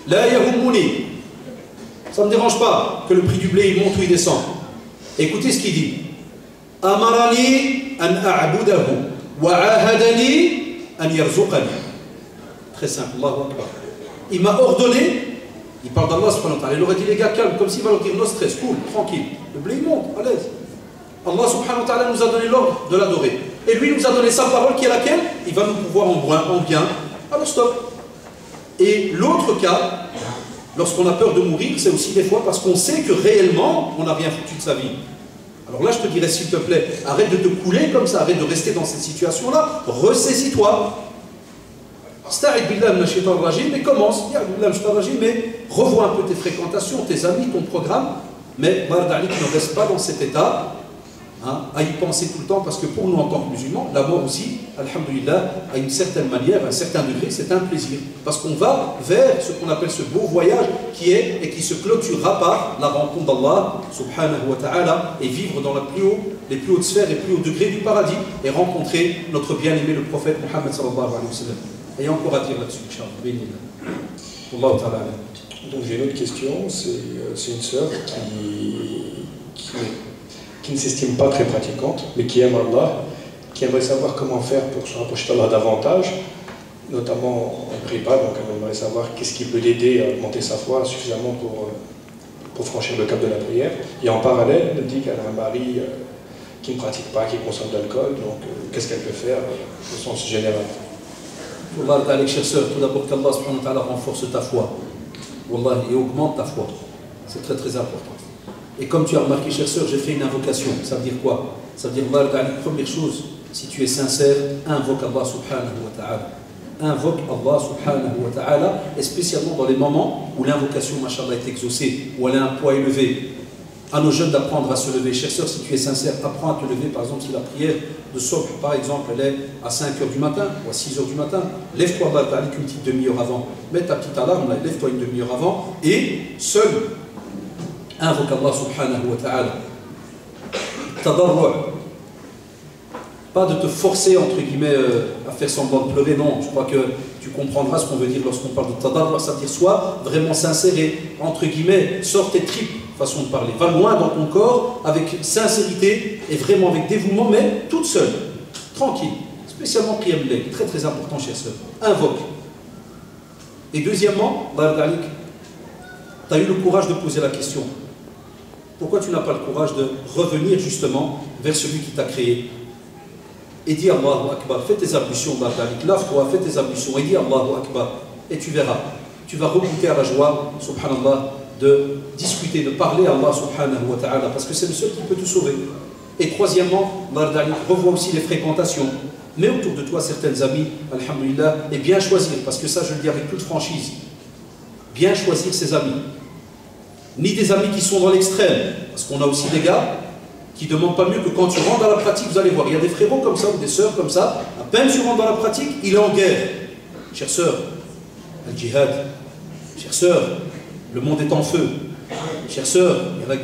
La yahumuni. Ça ne me dérange pas que le prix du blé il monte ou il descend. Écoutez ce qu'il dit. Amarani an a'budahu wa ahadani an yarzuqani. Très simple, Allahu Akbar. Il m'a ordonné, il parle d'Allah subhanahu wa ta'ala, il aurait dit les gars calme, comme s'il va leur dire no stress, cool, tranquille. Le blé il monte, à l'aise. Allah subhanahu wa ta'ala nous a donné l'ordre de l'adorer. Et lui nous a donné sa parole qui est laquelle? Il va nous pouvoir en bien. Alors stop. Et l'autre cas, lorsqu'on a peur de mourir, c'est aussi des fois parce qu'on sait que réellement, on n'a rien foutu de sa vie. Alors là, je te dirais, s'il te plaît, arrête de te couler comme ça, arrête de rester dans cette situation-là, ressaisis-toi. Sta'id billah minash shaitanir rajim, mais commence, mais revois un peu tes fréquentations, tes amis, ton programme, mais Bardalik ne reste pas dans cet état, à y penser tout le temps, parce que pour nous en tant que musulmans, la mort aussi, alhamdulillah, à une certaine manière, à un certain degré, c'est un plaisir. Parce qu'on va vers ce qu'on appelle ce beau voyage qui est et qui se clôturera par la rencontre d'Allah, subhanahu wa ta'ala, et vivre dans les plus hautes sphères et plus hauts degrés du paradis, et rencontrer notre bien-aimé, le prophète Muhammad sallallahu alayhi wa sallam. Et encore à dire là-dessus, Inch'Allah. Donc j'ai une autre question, c'est une sœur qui ne s'estime pas très pratiquante, mais qui aime Allah, qui aimerait savoir comment faire pour se rapprocher d'Allah davantage, notamment en prépa, donc elle aimerait savoir qu'est-ce qui peut l'aider à augmenter sa foi suffisamment pour franchir le cap de la prière. Et en parallèle, elle dit qu'elle a un mari qui ne pratique pas, qui consomme de l'alcool, donc qu'est-ce qu'elle peut faire au sens général? Wallah, chère sœur, tout d'abord qu'Allah subhanahu wa ta'ala renforce ta foi. Wallah, et augmente ta foi. C'est très très important. Et comme tu as remarqué, chère sœur, j'ai fait une invocation. Ça veut dire quoi? Ça veut dire, première chose, si tu es sincère, invoque Allah subhanahu wa ta'ala. Invoque Allah subhanahu wa ta'ala, et spécialement dans les moments où l'invocation, machallah, est exaucée, où elle a un poids élevé. À nos jeunes d'apprendre à se lever. Chère sœur, si tu es sincère, apprends à te lever. Par exemple, si la prière de Sobh, par exemple, elle est à 5 h du matin ou à 6 h du matin, lève-toi avec une petite demi-heure avant. Mets ta petite alarme, lève-toi une demi-heure avant et seul, invoque Allah subhanahu wa ta'ala. Tadarru'. Pas de te forcer, entre guillemets, à faire semblant de pleurer, non. Je crois que tu comprendras ce qu'on veut dire lorsqu'on parle de tadarru', ça veut dire sois vraiment sincère et, entre guillemets, sors tes tripes. Façon de parler. Va loin dans ton corps avec sincérité et vraiment avec dévouement, mais toute seule, tranquille. Spécialement Qiyam al-Layl, très très important, chère sœur. Invoque. Et deuxièmement, tu as eu le courage de poser la question. Pourquoi tu n'as pas le courage de revenir justement vers celui qui t'a créé? Et dis Allahu Akbar, fais tes ablutions, lave-toi, fais tes ablutions et dis Allahu Akbar. Et tu verras, tu vas regoûter à la joie, subhanallah, de discuter, de parler à Allah subhanahu wa ta'ala, parce que c'est le seul qui peut te sauver. Et troisièmement, revois aussi les fréquentations. Mets autour de toi certaines amies, alhamdulillah, et bien choisir, parce que ça je le dis avec toute franchise, bien choisir ses amis. Ni des amis qui sont dans l'extrême, parce qu'on a aussi des gars qui ne demandent pas mieux que quand tu rentres dans la pratique, vous allez voir, il y a des frérots comme ça, ou des sœurs comme ça, à peine tu rentres dans la pratique, il est en guerre. Chère sœur, le djihad, chère sœur, le monde est en feu. Chère sœur, il y a,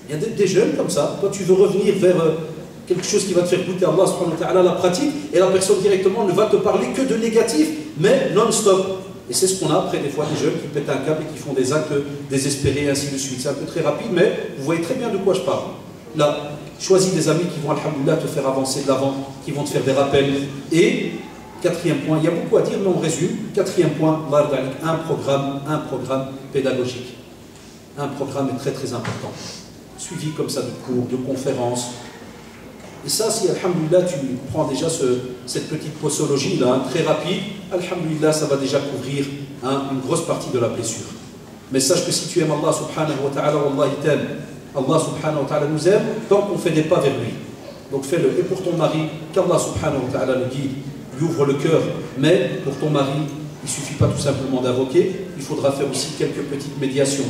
il y a des jeunes comme ça. Toi, tu veux revenir vers quelque chose qui va te faire goûter Allah subhanahu wa ta'ala, la pratique, et la personne directement ne va te parler que de négatif, mais non-stop. Et c'est ce qu'on a après des fois des jeunes qui pètent un câble et qui font des actes désespérés, ainsi de suite. C'est un peu très rapide, mais vous voyez très bien de quoi je parle. Là, choisis des amis qui vont, alhamdoulilah, te faire avancer de l'avant, qui vont te faire des rappels. Et quatrième point, il y a beaucoup à dire, mais on résume. Quatrième point, un programme pédagogique. Un programme est très très important. Suivi comme ça de cours, de conférences. Et ça, si, alhamdoulilah, tu prends déjà cette petite posologie là, très rapide, alhamdoulilah, ça va déjà couvrir une grosse partie de la blessure. Mais sache que si tu aimes Allah subhanahu wa ta'ala, Allah il t'aime. Allah subhanahu wa ta'ala nous aime tant qu'on fait des pas vers lui. Donc fais-le. Et pour ton mari, qu'Allah subhanahu wa ta'ala le guide, lui ouvre le cœur. Mais pour ton mari, il ne suffit pas tout simplement d'invoquer, il faudra faire aussi quelques petites médiations.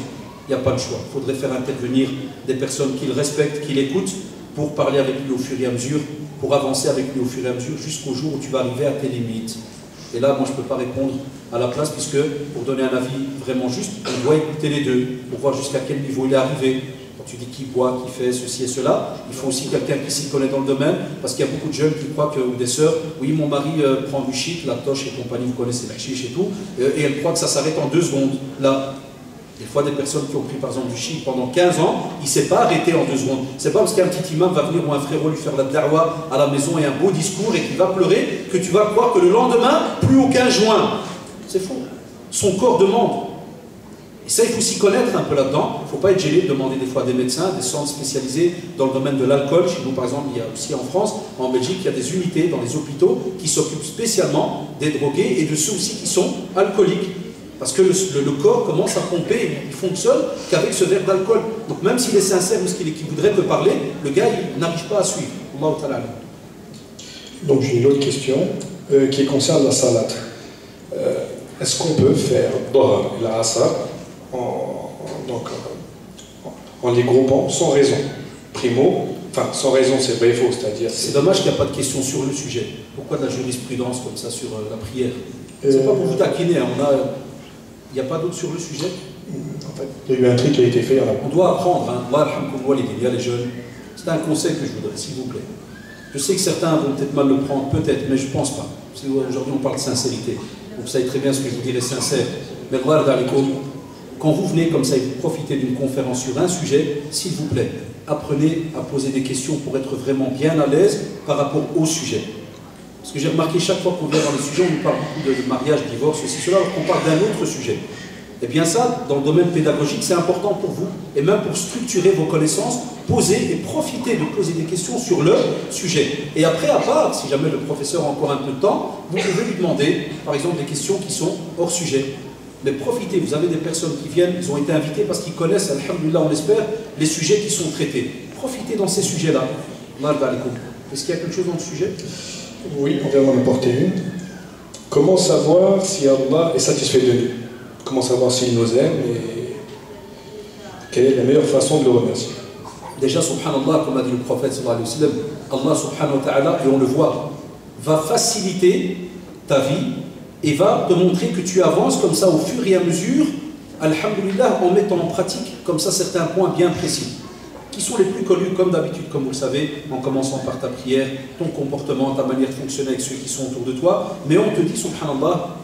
Il n'y a pas de choix. Il faudrait faire intervenir des personnes qu'il respecte, qu'il écoute, pour parler avec lui au fur et à mesure, pour avancer avec lui au fur et à mesure, jusqu'au jour où tu vas arriver à tes limites. Et là, moi, je ne peux pas répondre à la place, puisque pour donner un avis vraiment juste, on doit écouter les deux, pour voir jusqu'à quel niveau il est arrivé. Donc tu dis qui boit, qui fait ceci et cela, il faut aussi quelqu'un qui s'y connaît dans le domaine, parce qu'il y a beaucoup de jeunes qui croient que, ou des sœurs, oui, mon mari prend du shit, la toche et compagnie, vous connaissez la chiche et tout, et elles croient que ça s'arrête en 2 secondes. Là, des fois, des personnes qui ont pris par exemple du shit pendant 15 ans, il ne s'est pas arrêté en 2 secondes. C'est pas parce qu'un petit imam va venir ou un frérot lui faire la da'wa à la maison et un beau discours et qu'il va pleurer que tu vas croire que le lendemain, plus aucun joint. C'est faux. Son corps demande. Et ça, il faut s'y connaître un peu là-dedans. Il ne faut pas être gêné de demander des fois à des médecins, des centres spécialisés dans le domaine de l'alcool. Chez nous, par exemple, il y a aussi en France, en Belgique, il y a des unités dans les hôpitaux qui s'occupent spécialement des drogués et de ceux aussi qui sont alcooliques. Parce que le corps commence à pomper, il fonctionne qu'avec ce verre d'alcool. Donc même s'il est sincère ou qu'il voudrait te parler, le gars, il n'arrive pas à suivre. Allahu ta'ala. Donc j'ai une autre question qui concerne la salat. Est-ce qu'on peut faire Doha et la Asr en les groupant sans raison? Primo, enfin sans raison c'est vrai et faux, c'est-à-dire... C'est dommage qu'il n'y a pas de question sur le sujet. Pourquoi de la jurisprudence comme ça sur la prière? C'est pas pour vous taquiner, hein. Il n'y a pas d'autre sur le sujet. En fait, il y a eu un truc qui a été fait. On doit apprendre, hein. Il y a les jeunes. C'est un conseil que je voudrais, s'il vous plaît. Je sais que certains vont peut-être mal le prendre, peut-être, mais je ne pense pas. Aujourd'hui, on parle de sincérité. Vous savez très bien ce que je vous dirais sincère. Mais quand vous venez comme ça et vous profitez d'une conférence sur un sujet, s'il vous plaît, apprenez à poser des questions pour être vraiment bien à l'aise par rapport au sujet. Parce que j'ai remarqué chaque fois qu'on vient dans les sujets, on nous parle beaucoup de mariage, divorce, ceci, cela, alors qu'on parle d'un autre sujet. Et bien ça, dans le domaine pédagogique, c'est important pour vous, et même pour structurer vos connaissances, posez et profitez de poser des questions sur le sujet. Et après, à part, si jamais le professeur a encore un peu de temps, vous pouvez lui demander, par exemple, des questions qui sont hors sujet. Mais profitez, vous avez des personnes qui viennent, ils ont été invités parce qu'ils connaissent, alhamdoulilah, on espère, les sujets qui sont traités. Profitez dans ces sujets-là. Est-ce qu'il y a quelque chose dans le sujet? Oui, on vient d'en apporter une. Comment savoir si Allah est satisfait de nous? Comment savoir s'il nous aime et quelle est la meilleure façon de le remercier? Déjà, subhanallah, comme a dit le prophète sallallahu alayhi wa sallam, Allah subhanahu wa ta'ala, et on le voit, va faciliter ta vie et va te montrer que tu avances comme ça au fur et à mesure, alhamdulillah, en mettant en pratique comme ça certains points bien précis, qui sont les plus connus comme d'habitude, comme vous le savez, en commençant par ta prière, ton comportement, ta manière de fonctionner avec ceux qui sont autour de toi. Mais on te dit, subhanallah,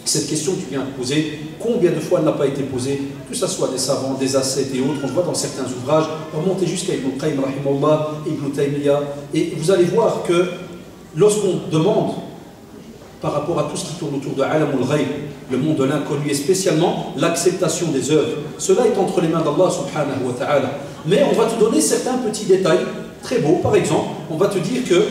cette question que tu viens de poser, combien de fois elle n'a pas été posée, que ce soit des savants, des ascètes et autres, on le voit dans certains ouvrages, remontez jusqu'à Ibn Qayyim, rahimahullah, Ibn Taymiyyah, et vous allez voir que lorsqu'on demande par rapport à tout ce qui tourne autour de Alamul Ghayb, le monde de l'inconnu, et spécialement l'acceptation des œuvres, cela est entre les mains d'Allah subhanahu wa ta'ala. Mais on va te donner certains petits détails très beaux. Par exemple, on va te dire que,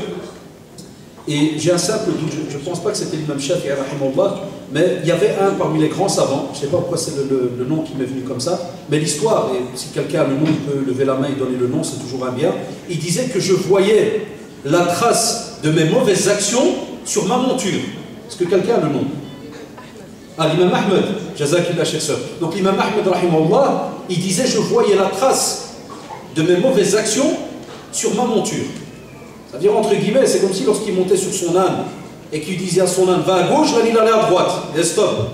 et j'ai un simple doute, je ne pense pas que c'était l'imam Shafi'i rahimahullah, mais il y avait un parmi les grands savants, je ne sais pas pourquoi c'est le nom qui m'est venu comme ça, mais l'histoire, et si quelqu'un a le nom, il peut lever la main et donner le nom, c'est toujours un bien, il disait que je voyais la trace de mes mauvaises actions sur ma monture. Est-ce que quelqu'un a le nom? Ah, l'imam Ahmed, Jazakillah Cheikh. Donc l'imam Ahmed rahimahullah, il disait je voyais la trace de mes mauvaises actions sur ma monture. C'est-à-dire, entre guillemets, c'est comme si lorsqu'il montait sur son âne et qu'il disait à son âne va à gauche, là il allait à droite, et stop.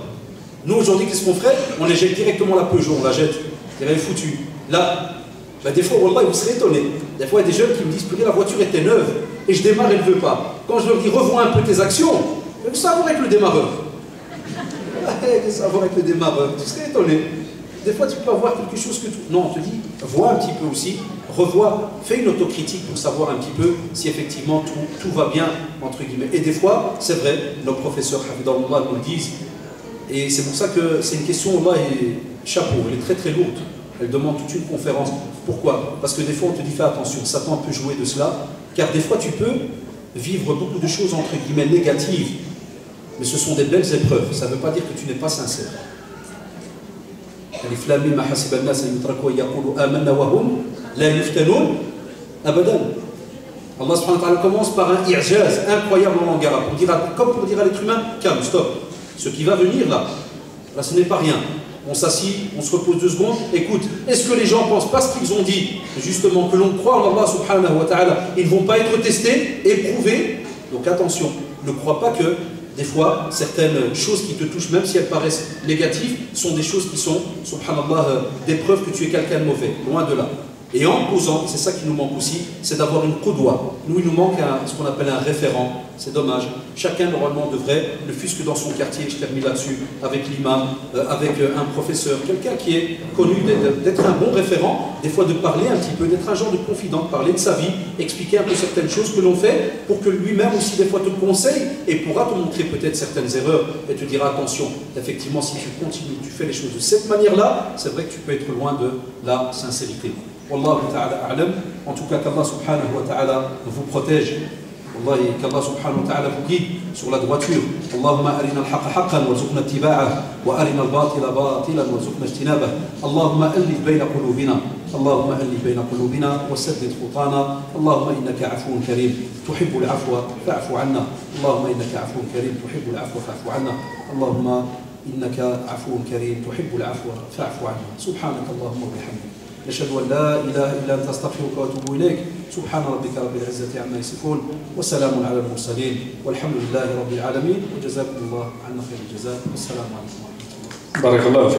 Nous aujourd'hui, qu'est-ce qu'on ferait? On éjecte directement la Peugeot, on la jette, elle est foutue. Là, ben, des fois, wallah, vous serez étonnés. Des fois, il y a des jeunes qui me disent la voiture était neuve et je démarre, elle ne veut pas. Quand je leur dis revois un peu tes actions, ça va avec le démarreur. Ça va avec le démarreur, tu serais étonné. Des fois, tu peux avoir quelque chose que tu... Non, on te dit, vois un petit peu aussi, revois, fais une autocritique pour savoir un petit peu si effectivement tout va bien, entre guillemets. Et des fois, c'est vrai, nos professeurs, Hafidahullah, nous le disent, et c'est pour ça que c'est une question, là, et chapeau, elle est très très lourde. Elle demande toute une conférence. Pourquoi? Parce que des fois, on te dit, fais attention, Satan peut jouer de cela, car des fois, tu peux vivre beaucoup de choses, entre guillemets, négatives, mais ce sont des belles épreuves. Ça ne veut pas dire que tu n'es pas sincère. Allah subhanahu wa ta'ala commence par un i'jaz incroyable en langue arabe, comme pour dire à l'être humain, calme, stop. Ce qui va venir là ce n'est pas rien. On s'assit, on se repose 2 secondes, écoute, est-ce que les gens ne pensent pas ce qu'ils ont dit? Justement, que l'on croit en Allah subhanahu wa ta'ala, ils ne vont pas être testés, éprouvés. Donc attention, ne crois pas que des fois, certaines choses qui te touchent, même si elles paraissent négatives, sont des choses qui sont, subhanallah, des preuves que tu es quelqu'un de mauvais. Loin de là. Et en posant, c'est ça qui nous manque aussi, c'est d'avoir une qudwa. Nous, il nous manque ce qu'on appelle un référent. C'est dommage. Chacun, normalement, devrait, ne fût-ce que dans son quartier, je termine là-dessus, avec l'imam, avec un professeur, quelqu'un qui est connu d'être un bon référent, des fois de parler un petit peu, d'être un genre de confident, de parler de sa vie, expliquer un peu certaines choses que l'on fait, pour que lui-même aussi, des fois, te conseille et pourra te montrer peut-être certaines erreurs et te dira attention, effectivement, si tu continues, tu fais les choses de cette manière-là, c'est vrai que tu peux être loin de la sincérité. Wallahu ta'ala a'lam. En tout cas, qu'Allah subhanahu wa ta'ala vous protège. Wallahi, qu'Allah subhanahu wa ta'ala vous guide sur la droiture. Allahumma arina al-haqqa haqqan warzuqna ittiba'ah wa arina al-batila batilan warzuqna ijtinabah. Allahumma allif bayna qulubina. اللهم ألف بين قلوبنا وسدد خطانا اللهم إنك عفو كريم تحب العفو فاعف عنا اللهم إنك عفو كريم تحب العفو فاعف عنا اللهم إنك عفو كريم تحب العفو فاعف عنا سبحانك اللهم وبحمدك نشهد أن لا إله إلا أنت أستغفرك وأتوب إليك سبحان ربك رب العزة عما يصفون وسلام على المرسلين والحمد لله رب العالمين وجزاكم الله عنا خير الجزاء والسلام عليكم ورحمة الله. بارك الله فيك.